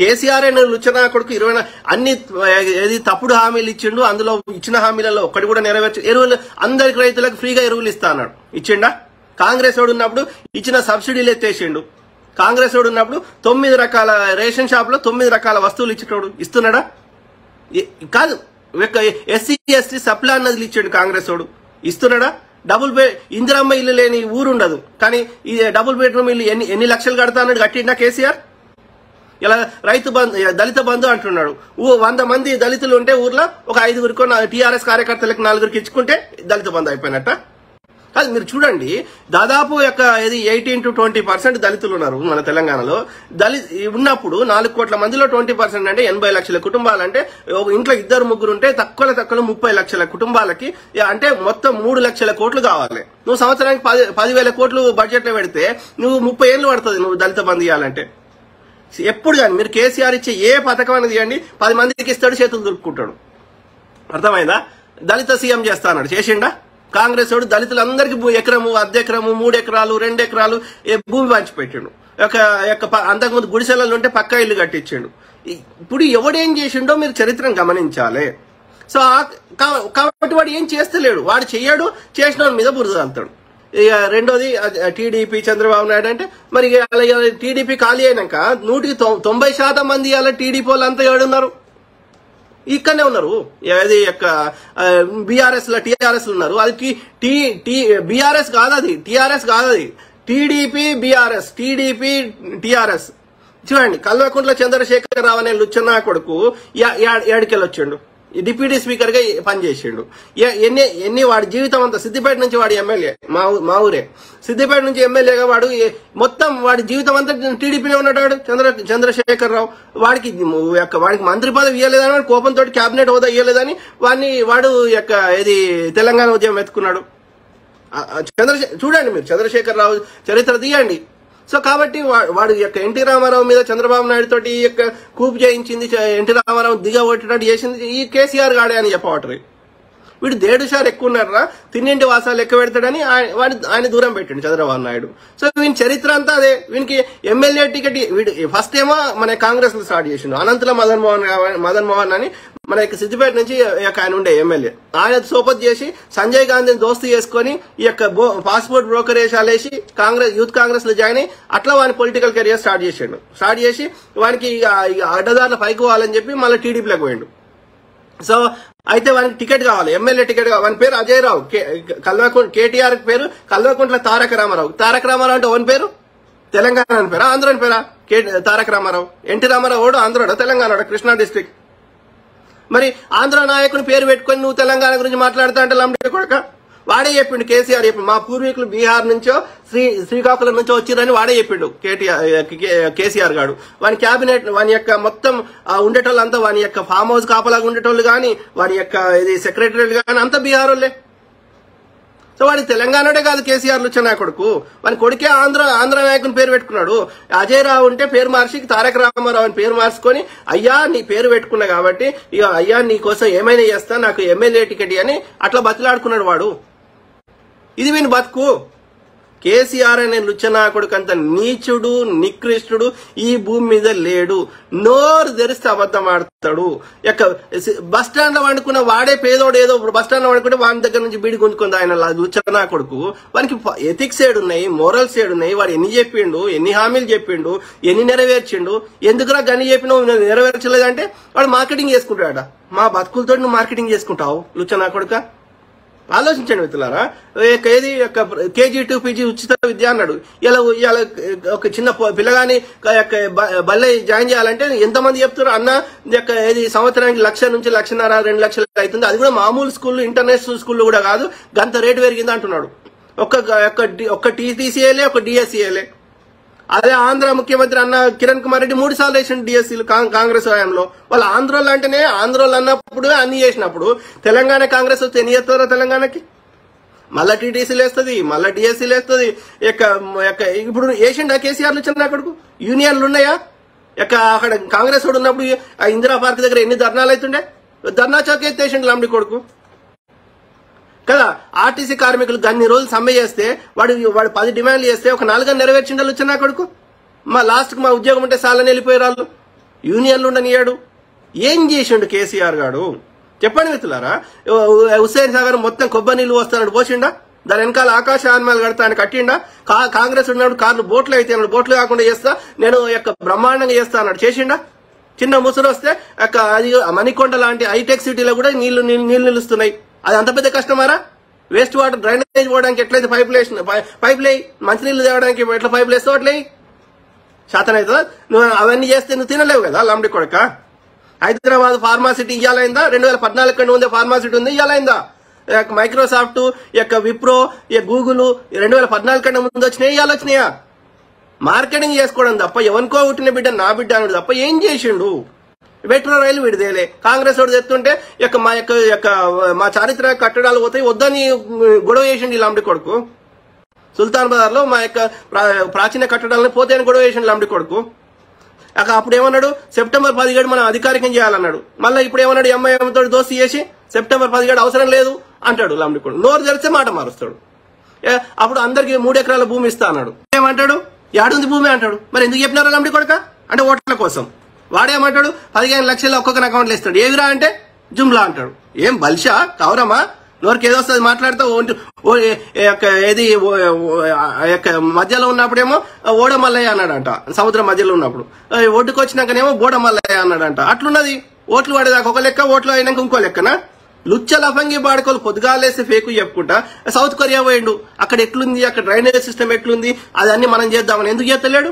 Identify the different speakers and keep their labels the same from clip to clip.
Speaker 1: కేసీఆర్ లుచ్చనా కొడుకు 20 అన్ని ఏది తప్పుడు హామీలు ఇచ్చిండు. అందులో ఇచ్చిన హామీలలో ఒక్కటి కూడా నెరవేర్చు. ఎరువులు అందరికి రైతులకు ఫ్రీగా ఎరువులు ఇస్తా అన్నాడు, ఇచ్చిండా? కాంగ్రెస్ వాడు ఉన్నప్పుడు ఇచ్చిన సబ్సిడీలు ఎత్తేసిండు. కాంగ్రెస్ వాడు ఉన్నప్పుడు 9 రకాల రేషన్ షాప్ లో 9 రకాల వస్తువులు ఇచ్చేటోడు ఇస్తున్నాడా? కాదు. ఎస్సీ ఎస్టీ సప్లా అన్నది ఇచ్చాడు కాంగ్రెస్ వాడు, ఇస్తున్నాడా? డబుల్ బెడ్ ఇందిరమ్మ ఇల్లు లేని ఊరుండదు, కానీ ఈ డబుల్ బెడ్రూమ్ ఇల్లు ఎన్ని లక్షలు కడతా అన్నాడు, కట్టిండా కేసీఆర్? ఇలా రైతు బంధు దళిత బంధు అంటున్నాడు. 100 మంది దళితులు ఉంటే ఊర్లో ఒక 5గురికో టీఆర్ఎస్ కార్యకర్తలకు 4గురికి ఇచ్చుకుంటే దళిత బంధు అయిపోయినట్ట. కాదు, మీరు చూడండి, దాదాపు 18 to 20% దళితులు ఉన్నారు మన తెలంగాణలో. ఉన్నప్పుడు 4 కోట్ల మందిలో 20% అంటే 80 లక్షల కుటుంబాలంటే ఒక ఇంట్లో 2-3 ఉంటే తక్కువలో 30 లక్షల కుటుంబాలకి అంటే మొత్తం 3 లక్షల కోట్లు కావాలి. నువ్వు సంవత్సరానికి 10,000 కోట్లు బడ్జెట్ లో పెడితే నువ్వు 30 ఏళ్ళు పడుతుంది నువ్వు దళిత బంధు ఇవ్వాలంటే. ఎప్పుడు కానీ మీరు కేసీఆర్ ఇచ్చే ఏ పథకం అనేది చేయండి, 10 మందికి ఇస్తాడు, చేతులు దులుపుకుంటాడు. అర్థమైందా? దళిత సీఎం చేస్తా అన్నాడు, చేసిండా? కాంగ్రెస్ వాడు దళితులందరికీ ఎకరము, 1/2 ఎకరము, 3 ఎకరాలు, 2 ఎకరాలు భూమి పంచిపెట్టిండు. అంతకుముందు గుడిసెలలో ఉంటే పక్కా ఇల్లు కట్టించిండు. ఇప్పుడు ఎవడేం చేసిండో మీరు చరిత్రను గమనించాలి. సో కాబట్టి వాడు ఏం చేస్తలేడు, వాడు చెయ్యడు, చేసిన మీద బురద అంటాడు. ఇక రెండోది టీడీపీ చంద్రబాబు నాయుడు అంటే మరి టీడీపీ ఖాళీ అయినాక 90% మంది అలా టీడీపీ వాళ్ళంతా ఏడున్నారు, ఇక్కడనే ఉన్నారు. అది బీఆర్ఎస్ లో టీఆర్ఎస్ ఉన్నారు. అది బీఆర్ఎస్ కాదు, అది టీఆర్ఎస్ కాదు, అది టీడీపీ బీఆర్ఎస్, టీడీపీ టీఆర్ఎస్. చూడండి, కల్వకుంట్ల చంద్రశేఖర్ రావు అనే లుచ్చనా కొడుకు ఏడుకెళ్ళి వచ్చిండు, డిప్యూటీ స్పీకర్ గా పనిచేసిండు. ఎన్ని వాడి జీవితం అంతా సిద్దిపేట నుంచి వాడి ఎమ్మెల్యే, మా ఊరే సిద్దిపేట నుంచి ఎమ్మెల్యేగా వాడు మొత్తం వాడి జీవితం అంతా టీడీపీనే ఉన్నాడు. చంద్రశేఖర్ రావు వాడికి మంత్రి పదవి ఇవ్వలేదని, వాడి కోపంతో కేబినెట్ హోదా ఇవ్వలేదని వాడు ఇది తెలంగాణ ఉద్యమం ఎత్తుకున్నాడు. చూడండి మీరు చంద్రశేఖర్ రావు చరిత్ర తీయండి. సో కాబట్టి వాడు ఎన్టీ రామారావు మీద చంద్రబాబు నాయుడు తోటి కూపు చేయించింది, ఎన్టీ రామారావు దిగబొట్టేటట్టు చేసింది ఈ కేసీఆర్ గాడే అని చెప్పవటరు. వీడు 1.5 ఎక్కువ ఉన్నారా, తిన్నింటి వాసాలు లెక్క పెడతాడని ఆయన దూరం పెట్టిండు చంద్రబాబు నాయుడు. సో వీని చరిత్ర అంతా అదే. వీనికి ఎమ్మెల్యే టికెట్ వీడు ఫస్ట్ ఏమో మన కాంగ్రెస్ లో స్టార్ట్ చేసిండు. అనంతల మదన్ మోహన్ అని మన సిద్దిపేట నుంచి ఆయన ఉండే ఎమ్మెల్యే, ఆయన సోపత్ చేసి సంజయ్ గాంధీని దోస్తు చేసుకుని ఈ పాస్పోర్ట్ బ్రోకరేజ్ వేసి యూత్ కాంగ్రెస్ లో జాయిన్ అయ్యి అట్లా వాని పొలిటికల్ కెరియర్ స్టార్ట్ చేసిండు. స్టార్ట్ చేసి వానికి అడ్డదారుల పైకి పోవాలని చెప్పి మళ్ళీ టీడీపీలోకి పోయిండు. సో అయితే వానికి టికెట్ కావాలి, ఎమ్మెల్యే టికెట్ కావాలి. వాని పేరు అజయ్ రావు, కేటీఆర్ పేరు కల్వకుంట్ల తారక రామారావు. తారక రామారావు అంటే ఓన్ పేరు తెలంగాణ అని పేరా, ఆంధ్ర అని పేరా? తారక రామారావు. ఎన్టీ రామారావు ఓడు ఆంధ్రోడా తెలంగాణ? కృష్ణా డిస్ట్రిక్ట్. మరి ఆంధ్ర నాయకుని పేరు పెట్టుకుని నువ్వు తెలంగాణ గురించి మాట్లాడుతా అంటే లంబడి కొడక వాడే చెప్పిండు. కేసీఆర్ చెప్పిండు, మా పూర్వీకులు బీహార్ నుంచో శ్రీకాకుళం నుంచో వచ్చిరని వాడే చెప్పిండు కేసీఆర్ గారు. వాని క్యాబినెట్ వాని మొత్తం ఉండేటోళ్ళంతా వాని ఫామ్ హౌస్ కాపలాగా ఉండేటోళ్ళు కానీ వాని ఇది సెక్రటరీ కానీ అంతా బీహార్ వాళ్ళే. సో వాడి తెలంగాణడే కాదు కేసీఆర్ లుచ్చనా కొడుకు, వాని కొడుకే ఆంధ్ర నాయకుని పేరు పెట్టుకున్నాడు. అజయ్ రావు ఉంటే పేరు మార్చి తారక రామారావు అని పేరు మార్చుకొని అయ్యా నీ పేరు పెట్టుకున్నా కాబట్టి ఇక అయ్యా నీ కోసం ఏమైనా చేస్తా, నాకు ఎమ్మెల్యే టికెట్ అని అట్లా బతిలాడుకున్నాడు వాడు. ఇది వీని బతుకు. కేసీఆర్ అనే లుచ్చనా కొడుకు అంత నీచుడు నికృష్టుడు ఈ భూమి మీద లేడు. నోరు తెరిస్తే అబద్ధం ఆడతాడు. బస్ స్టాండ్ లో వండుకున్న వాడే పేదోడు, ఏదో బస్ స్టాండ్ లో వండుకుంటే వాని దగ్గర నుంచి బీడి గుంజుకుంది ఆయన లుచ్చనా కొడుకు. వానికి ఎథిక్స్ ఏడున్నాయి, మోరల్స్ ఏడున్నాయి, వాడు ఎన్ని చెప్పిండు, ఎన్ని హామీలు చెప్పిండు, ఎన్ని నెరవేర్చిండు, ఎందుకురా గని చెప్పినావు నెరవేర్చలేదంటే వాడు మార్కెటింగ్ చేసుకుంటాడ. మా బతుకులతో నువ్వు మార్కెటింగ్ చేసుకుంటావు లుచ్చనా కొడుక? ఆలోచించండి మిత్రులారా. ఏది KG2 PG ఉచిత విద్య అన్నాడు. ఇలా ఒక చిన్న పిల్లగాని బల్లె జాయిన్ చేయాలంటే ఎంతమంది చెప్తారు అన్న ఏది సంవత్సరానికి 1,00,000 నుంచి 1,50,000 2 లక్షలు అవుతుంది. అది కూడా మామూలు స్కూల్, ఇంటర్నేషనల్ స్కూల్ కూడా కాదు, గంత రేటు పెరిగింది అంటున్నాడు. ఒక్క TTCLే ఒక DSCLే. అదే ఆంధ్ర ముఖ్యమంత్రి అన్న కిరణ్ కుమార్ రెడ్డి 3 సార్లు వేసిన DSCలు కాంగ్రెస్ హయాంలో. వాళ్ళు ఆంధ్రోళ్ళు అంటేనే ఆంధ్రోళ్ళు అన్నప్పుడు అన్ని చేసినప్పుడు తెలంగాణ కాంగ్రెస్ వస్తే ఎన్ని చేస్తారో తెలంగాణకి మళ్ళా TTCలు వేస్తుంది, మళ్ళా DSCలు వేస్తుంది. ఇప్పుడు వేసిండా కేసీఆర్ లుచ్చనా కొడుకు? యూనియన్లు ఉన్నాయా? అక్కడ కాంగ్రెస్ వాడు ఉన్నప్పుడు ఇందిరా పార్క్ దగ్గర ఎన్ని ధర్నాలు అవుతుండే? ధర్నా చౌక్ ఎత్తేసిండు లంబడి కొడుకు కదా. ఆర్టీసీ కార్మికులు అన్ని రోజులు సమ్మె చేస్తే వాడు 10 డిమాండ్లు చేస్తే ఒక 4 నెరవేర్చిండే లుచ్చనా కొడుకు. లాస్ట్ కు మా ఉద్యోగం ఉంటే సాలని వెళ్ళిపోయారు వాళ్ళు. యూనియన్లు ఉండనియాడు. ఏం చేసిండు కేసీఆర్ గాడు చెప్పండి మిత్రులారా. హుస్సేన్ సాగర్ మొత్తం కొబ్బరి నీళ్లు వస్తాడు పోసిండా? దాని వెనకాల ఆకాశ ఆన్మాలు కడతా అని కట్టిండా? కాంగ్రెస్ ఉన్నప్పుడు కార్లు బోట్లు అయితే బోట్లు కాకుండా చేస్తా నేను బ్రహ్మాండంగా చేస్తా అన్నాడు, చేసిండా? చిన్న ముసురు వస్తే అది మణికొండ లాంటి హైటెక్ సిటీలో కూడా నీళ్లు నిలుస్తున్నాయి. అది అంత పెద్ద కష్టమారా? వేస్ట్ వాటర్ డ్రైనేజ్ పోవడానికి ఎట్లయితే పైపులు వేయి, మంచినీళ్ళు తేవడానికి ఎట్లా పైపులు వేస్తావు అట్లే శాతం అవుతుందా? నువ్వు అవన్నీ చేస్తే నువ్వు తినలేవు కదా లంబడి కొడక. హైదరాబాద్ ఫార్మాసిటీ ఇయ్యాలైందా? 2014 కంటే ముందే ఫార్మాసిటీ ఉంది, ఇయ్యాలైందా? మైక్రోసాఫ్ట్ విప్రో గూగుల్ 2014 కంటే ముందు వచ్చినాయి, ఇవాళ వచ్చినాయా? మార్కెటింగ్ చేసుకోవడం తప్ప ఎవరికో పుట్టిన బిడ్డ నా బిడ్డ అన్నాడు తప్ప ఏం చేసిండు? మెట్రో రైలు విడిదేలే. కాంగ్రెస్ వాడు తెస్తుంటే మా చారిత్రక కట్టడాలు పోతాయి వద్దని గొడవ చేసిండు ఈ లంబడి కొడుకు. సుల్తాన్ బజార్ లో మా ప్రాచీన కట్టడాలను పోతాయని గొడవ చేసిండు లంబడి కొడుకు. అప్పుడు ఏమన్నాడు? సెప్టెంబర్ 17 మనం అధికారికం చేయాలన్నాడు. మళ్ళీ ఇప్పుడు ఏమన్నాడు? ఎంఐఎం తోటి దోస్తీ చేసి సెప్టెంబర్ 17 అవసరం లేదు అంటాడు లంబడి కొడుకు. నోరు తెరిస్తే మాట మారుస్తాడు. అప్పుడు అందరికి 3 ఎకరాల భూమి ఇస్తా అన్నాడు. ఏమంటాడు? ఏడుంది భూమి అంటాడు. మరి ఎందుకు చెప్పినారు లంబడి కొడుక? అంటే ఓట్ల కోసం. వాడేమంటాడు? 15 లక్షలు ఒక్కొక్క అకౌంట్లో ఇస్తాడు. ఏవిరా అంటే జుమ్లా అంటాడు. ఏం బల్షా కౌరమా? నోరికి ఏదో వస్తుంది మాట్లాడితే ఏది మధ్యలో ఉన్నప్పుడేమో ఓడమల్లయ్య అన్నాడంట, సముద్రం మధ్యలో ఉన్నప్పుడు. ఒడ్డుకు వచ్చినాకనేమో బోడమల్లయ్య అన్నాడంట. అట్లున్నది. ఓట్లు పడేదాకా ఒక లెక్క, ఓట్లు అయినాక ఇంకో లెక్కనా? లుచ్చ లఫంగి బాడుకోలు పొద్దుగాలేసి ఫేకు చెప్పుకుంటా సౌత్ కొరియా పోయిండు. అక్కడ ఎట్లుంది, అక్కడ డ్రైనేజ్ సిస్టమ్ ఎట్లుంది, అదన్నీ మనం చేద్దామని ఎందుకు చేస్తలేడు?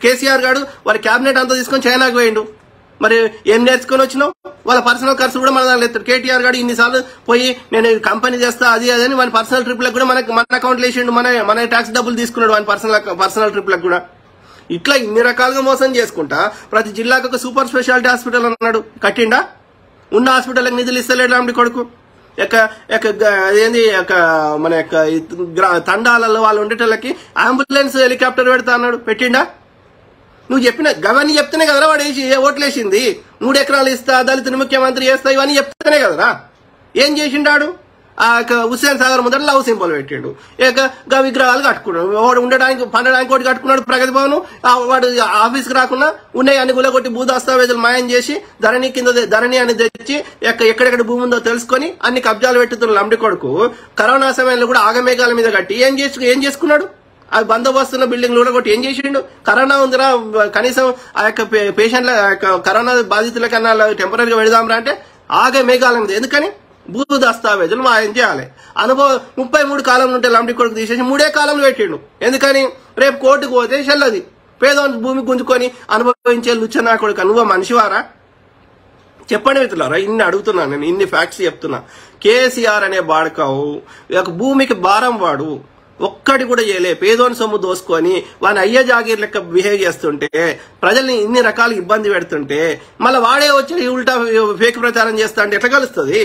Speaker 1: కేసీఆర్ గారు వారి క్యాబినెట్ అంతా తీసుకొని చైనాకు పోయిండు. మరి ఏం నేర్చుకొని వచ్చినావు? వాళ్ళ పర్సనల్ ఖర్చు కూడా మన దాంట్లో ఎత్తాడు. కేటీఆర్ గారు ఇన్నిసార్లు పోయి నేను కంపెనీ చేస్తా అది అదని మన పర్సనల్ ట్రిప్లకు కూడా మన అకౌంట్లో వేసిండు. మన ట్యాక్స్ డబ్బులు తీసుకున్నాడు వాని పర్సనల్ ట్రిప్లకు కూడా. ఇట్లా ఇన్ని రకాలుగా మోసం చేసుకుంటా ప్రతి జిల్లాకు ఒక సూపర్ స్పెషాలిటీ హాస్పిటల్ అన్నాడు, కట్టిండా? ఉన్న హాస్పిటల్కి నిధులు ఇస్తలేడు లంబడి కొడుకు. మన తండాలలో వాళ్ళు ఉండేటోళ్ళకి అంబులెన్స్ హెలికాప్టర్ పెడతా అన్నాడు, పెట్టిండా? నువ్వు చెప్పిన గవన్నీ చెప్తేనే కదరా వాడు ఓట్లేసింది. 3 ఎకరాలు ఇస్తా, దళితుని ముఖ్యమంత్రి చేస్తా, ఇవన్నీ చెప్తేనే కదరా. ఏం చేసిండాడు? హుస్సేన్ సాగర్ ముందర లవ్ సింబల్ పెట్టిండు. విగ్రహాలు కట్టుకున్నాడు. వాడు ఉండడానికి పండడానికి ఒకటి కట్టుకున్నాడు ప్రగతి భవన్. వాడు ఆఫీస్కి రాకుండా ఉన్నాయి అన్ని గులగొట్టి భూదస్తావేజులు మాయం చేసి ధరణి అని తెచ్చి ఎక్కడెక్కడ భూమి ఉందో తెలుసుకొని అన్ని కబ్జాలు పెట్టుతున్న లంబడి కొడుకు కరోనా సమయంలో కూడా ఆగమేఘాల మీద కట్టి ఏం చేసుకున్నాడు? అది బందోబస్తున్న బిల్డింగ్ కూడా కొట్టి ఏం చేసిండు? కరోనా ఉందిరా, కనీసం ఆ పేషెంట్ల కరోనా బాధితుల కన్నా టెంపరీగా పెడదాంరా అంటే ఆగమేఘాల మీద. ఎందుకని? భూ దస్తావేజులు మాయం చేయాలి. అనుభవం 33 కాలంలో ఉంటే లంబడి కొడుకు తీసేసి 3 కాలంలో పెట్టిండు. ఎందుకని? రేపు కోర్టుకు పోతే చెల్లది. పేదవాడి భూమి గుంజుకొని అనుభవించే లుచ్చనా కొడుకు నువ్వు మనిషివారా? చెప్పండి మిత్రులారా. ఇన్ని అడుగుతున్నాను నేను, ఇన్ని ఫ్యాక్ట్స్ చెప్తున్నా. కేసీఆర్ అనే బాడకావు భూమికి భారం వాడు ఒక్కటి కూడా చేయలే. పేదోని సొమ్ము దోసుకొని వాని అయ్య జాగీర్ లెక్క బిహేవ్ చేస్తుంటే, ప్రజల్ని ఇన్ని రకాలు ఇబ్బంది పెడుతుంటే, మళ్ళీ వాడే వచ్చి ఉల్టా ఫేక్ ప్రచారం చేస్తా అంటే ఎట్లా కలుస్తుంది?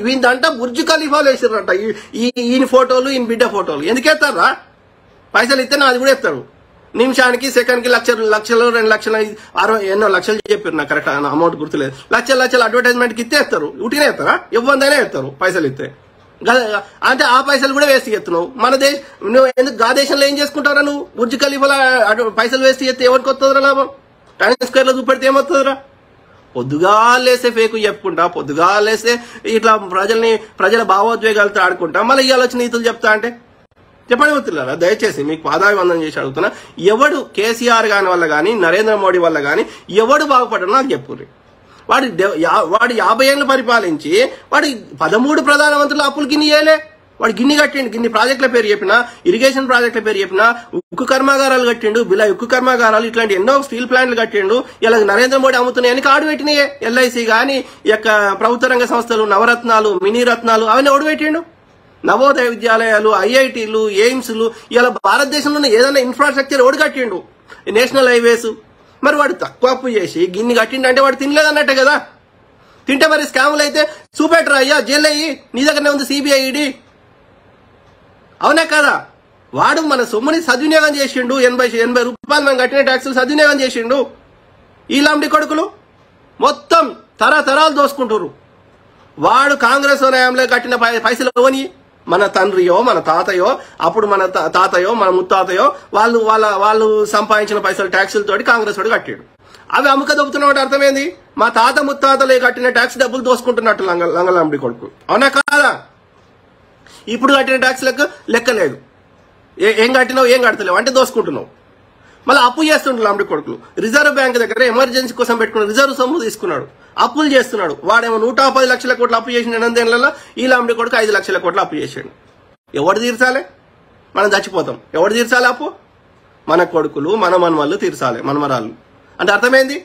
Speaker 1: వీందంట బుర్జ్ ఖలీఫాలు వేసిర్రంట. ఈయన ఫోటోలు, ఈయన బిడ్డ ఫోటోలు ఎందుకు ఎత్తారా? పైసలు ఇస్తేనే అది కూడా ఎత్తారు. నిమిషానికి సెకండ్కి లక్షలు 2 లక్షలు 60 ఎన్నో లక్షలు చెప్పారు, నాకు కరెక్ట్ అమౌంట్ గుర్తులేదు. లక్షలు అడ్వర్టైజ్మెంట్కి ఇస్తే ఎత్తారు. ఉట్టినే ఎత్తారా? ఇవ్వందనే ఎత్తారు పైసలు ఇస్తే. అంటే ఆ పైసలు కూడా వేస్ట్ చేస్తున్నావు. మన నువ్వు ఎందుకు గా దేశంలో ఏం చేసుకుంటారా? నువ్వు బుర్జ్ ఖలీఫాల పైసలు వేస్ట్ చేస్తే ఎవరికి వస్తుందిరా లాభం? టైమ్స్ స్క్వేర్ లో చూపెడితే ఏమవుతుందిరా? పొద్దుగాలేస్తే ఫేకు చెప్పుకుంటా, పొద్దుగాలేస్తే ఇట్లా ప్రజల భావోద్వేగాలతో ఆడుకుంటా, మళ్ళీ ఇవాళ వచ్చి నీతులు చెప్తా అంటే చెప్పండి మిత్రులారా. దయచేసి మీకు పాదాభివందనం చేసి అడుగుతున్నా, ఎవడు కేసీఆర్ గాని వల్ల గాని నరేంద్ర మోడీ వల్ల గాని ఎవడు బాగుపడ్డా నాకు చెప్పుర్రి. వాడు 50 ఏళ్ళు పరిపాలించి వాడు 13 ప్రధానమంత్రులు అప్పులు గిన్ని చేయలే. వాడు గిన్ని కట్టిండు. గిన్ని ప్రాజెక్టుల పేరు చెప్పినా, ఇరిగేషన్ ప్రాజెక్టుల పేరు చెప్పినా, ఉక్కు కర్మాగారాలు కట్టిండు, బిలా ఉక్కు కర్మాగారాలు ఇట్లాంటి ఎన్నో స్టీల్ ప్లాంట్లు కట్టిండు. ఇలా నరేంద్ర మోడీ అమ్ముతున్నాయని కాడు పెట్టినాయే. ఎల్ఐసి గాని ప్రభుత్వ రంగ సంస్థలు, నవరత్నాలు, మినీ రత్నాలు అవన్నీ ఓడి పెట్టిండు. నవోదయ విద్యాలయాలు, ఐఐటీలు, ఎయిమ్స్లు, ఇలా భారతదేశంలో ఏదైనా ఇన్ఫ్రాస్ట్రక్చర్ ఓడి కట్టిండు. National highways. మరి వాడు తక్కువ అప్పు చేసి గిన్ని కట్టిండు అంటే వాడు తినలేదన్నట్టే కదా. తింటే మరి స్కాములు అయితే చూపెట్టరా అయ్యా, జైలు అయ్యి నీ దగ్గరనే ఉంది సిబిఐ, ఈడీ. అవునా కదా? వాడు మన సొమ్ముని సద్వినియోగం చేసిండు. 80 రూపాయలు మనం కట్టిన ట్యాక్సులు సద్వినియోగం చేసిండు. ఈ లంబడి కొడుకులు మొత్తం తరతరాలు దోసుకుంటారు. వాడు కాంగ్రెస్ హయాంలో కట్టిన పైసలు ఇవ్వని మన తండ్రియో మన తాతయో, అప్పుడు మన తాతయో మన ముత్తాతయో వాళ్ళు సంపాదించిన పైసలు ట్యాక్సులతోటి కాంగ్రెస్ వాడు కట్టాడు. అవి అమ్మక దొబ్బుతున్నట్టు అర్థమైంది. మా తాత ముత్తాతలే కట్టిన ట్యాక్స్ డబ్బులు దోసుకుంటున్నట్టు లంగలాంబడి కొడుకు. అవునా కాదా? ఇప్పుడు కట్టిన ట్యాక్స్లకు లెక్క లేదు. ఏం కట్టినావు ఏం కడతలేవు అంటే దోసుకుంటున్నావు. మళ్ళీ అప్పు చేస్తుంటారు లాంబడి కొడుకులు. రిజర్వ్ బ్యాంక్ దగ్గర ఎమర్జెన్సీ కోసం పెట్టుకున్న రిజర్వ్ సొమ్ము తీసుకున్నాడు, అప్పులు చేస్తున్నాడు. వాడేమో 110 లక్షల కోట్లు అప్పు చేసిన 8 ఈ లాంబడి కొడుకు 5 లక్షల కోట్లు అప్పు చేసాడు. ఎవడు తీర్చాలి? మనం చచ్చిపోతాం. ఎవడు తీర్చాలి అప్పు? మన కొడుకులు, మన మనవళ్ళు తీర్చాలి, మనమరాళ్ళు. అంటే అర్థమైంది.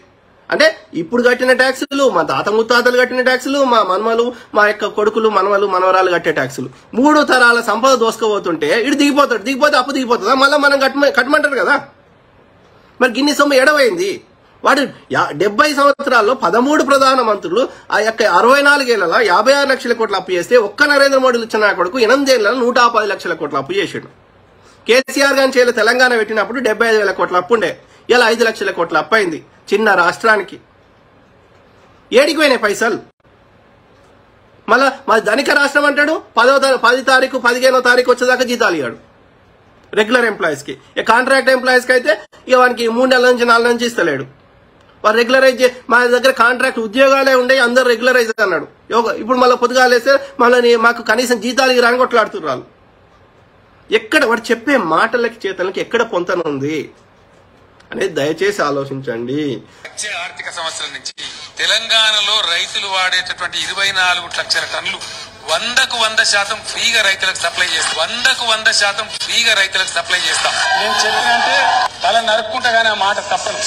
Speaker 1: అంటే ఇప్పుడు కట్టిన ట్యాక్సులు, మా తాత ముత్తాతలు కట్టిన ట్యాక్సులు, మా మనమలు, మా యొక్క కొడుకులు, మనవలు, మనవరాలు కట్టే ట్యాక్సులు, 3 తరాల సంపద దోసుకోబోతుంటే ఇటు దిగిపోతాడు. దిగిపోతే అప్పు దిగిపోతుందా? మళ్ళీ మనం కట్టమంటారు కదా. మరి గిన్ని సొమ్ము ఎడవైంది. వాడు 70 సంవత్సరాల్లో 13 ప్రధానమంత్రులు ఆ యొక్క 64 ఏళ్లలో 56 లక్షల కోట్ల అప్పు చేస్తే ఒక్క నరేంద్ర మోడీ ఇచ్చిన కొడుకు 8 ఏళ్లలో 110 లక్షల కోట్ల అప్పు చేసాడు. కేసీఆర్ గాని చేయలే. తెలంగాణ పెట్టినప్పుడు 75,000 కోట్ల అప్పు ఉండే. ఇలా 5 లక్షల కోట్ల అప్పు అయింది చిన్న రాష్ట్రానికి. ఏడికి పోయినాయి పైసలు? మళ్ళా మా ధనిక రాష్ట్రం అంటాడు 10 తారీఖు 15వ తారీఖు వచ్చేదాకా జీతాలు ఇవ్వడు రెగ్యులర్ ఎంప్లాయీస్ కి. కాంట్రాక్ట్ ఎంప్లాయీస్ కి అయితే ఇక వానికి 3 నెలల నుంచి 4 నెలల నుంచి ఇస్తలేడు. వారు రెగ్యులరైజ్ మా దగ్గర కాంట్రాక్ట్ ఉద్యోగాలే ఉండే అందరు రెగ్యులరైజ్ అన్నాడు. ఇప్పుడు మళ్ళీ పొద్దుగాలేస్తే మళ్ళీ మాకు కనీసం జీతాలు రాని కొట్లాడుతున్నారు. ఎక్కడ వాడు చెప్పే మాటలకి చేతలకి ఎక్కడ పొంతనుంది అనేది దయచేసి ఆలోచించండి.
Speaker 2: వచ్చే ఆర్థిక సంవత్సరం నుంచి తెలంగాణలో రైతులు వాడేటటువంటి 24 లక్షల టన్నులు 100% ఫ్రీగా రైతులకు సప్లై చేస్తాం. 100% ఫ్రీగా రైతులకు సప్లై చేస్తాం. నేను చెప్పినంటే తల నరుక్కుంటగానే ఆ మాట తప్పను.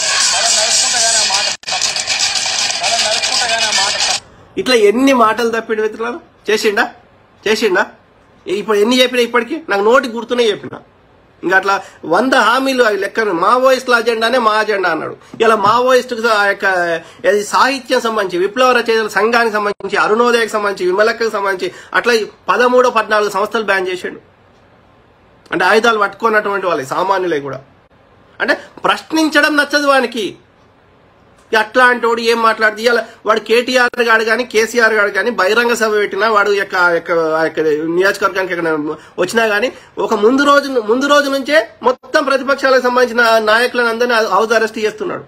Speaker 1: ఇట్లా ఎన్ని మాటలు తప్పిడు మిత్రులారా. చేసిండా ఇప్పుడు ఎన్ని చెప్పినా ఇప్పటికీ నాకు నోటి గుర్తునే చెప్పిన. ఇంకా అట్లా 100 హామీలు అవి లెక్కను. మావోయిస్టుల అజెండానే మా అజెండా అన్నాడు. ఇలా మావోయిస్టు ఆ యొక్క సాహిత్యం సంబంధించి, విప్లవ రచయితల సంఘానికి సంబంధించి, అరుణోదయకు సంబంధించి, విమలక్కకు సంబంధించి అట్లా 13-14 సంస్థలు బ్యాన్ చేశాడు. అంటే ఆయుధాలు పట్టుకున్నటువంటి వాళ్ళే సామాన్యులే కూడా. అంటే ప్రశ్నించడం నచ్చదు వానికి. అట్లాంటి వాడు ఏం మాట్లాడితే ఇవాళ వాడు కేటీఆర్ గాడు కానీ కేసీఆర్ గాడు కానీ బహిరంగ సభ పెట్టినా వాడు నియోజకవర్గానికి వచ్చినా గానీ ఒక ముందు రోజు నుంచే మొత్తం ప్రతిపక్షాలకు సంబంధించిన నాయకులను అందరినీ హౌస్ అరెస్ట్ చేస్తున్నాడు.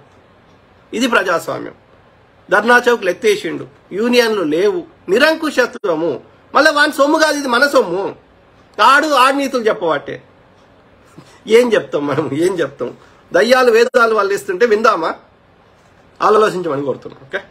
Speaker 1: ఇది ప్రజాస్వామ్యం. ధర్నా చౌక్లు ఎత్తేసిండు, యూనియన్లు లేవు, నిరంకుశత్వము. మళ్ళీ వాని సొమ్ము కాదు, ఇది మన సొమ్ము. ఆడు నీతులు చెప్పబట్టే ఏం చెప్తాం మనం? ఏం చెప్తాం? దయ్యాలు వేదాలు వాళ్ళు ఇస్తుంటే విందామా? ఆలోచించమని కోరుతున్నాం. ఓకే.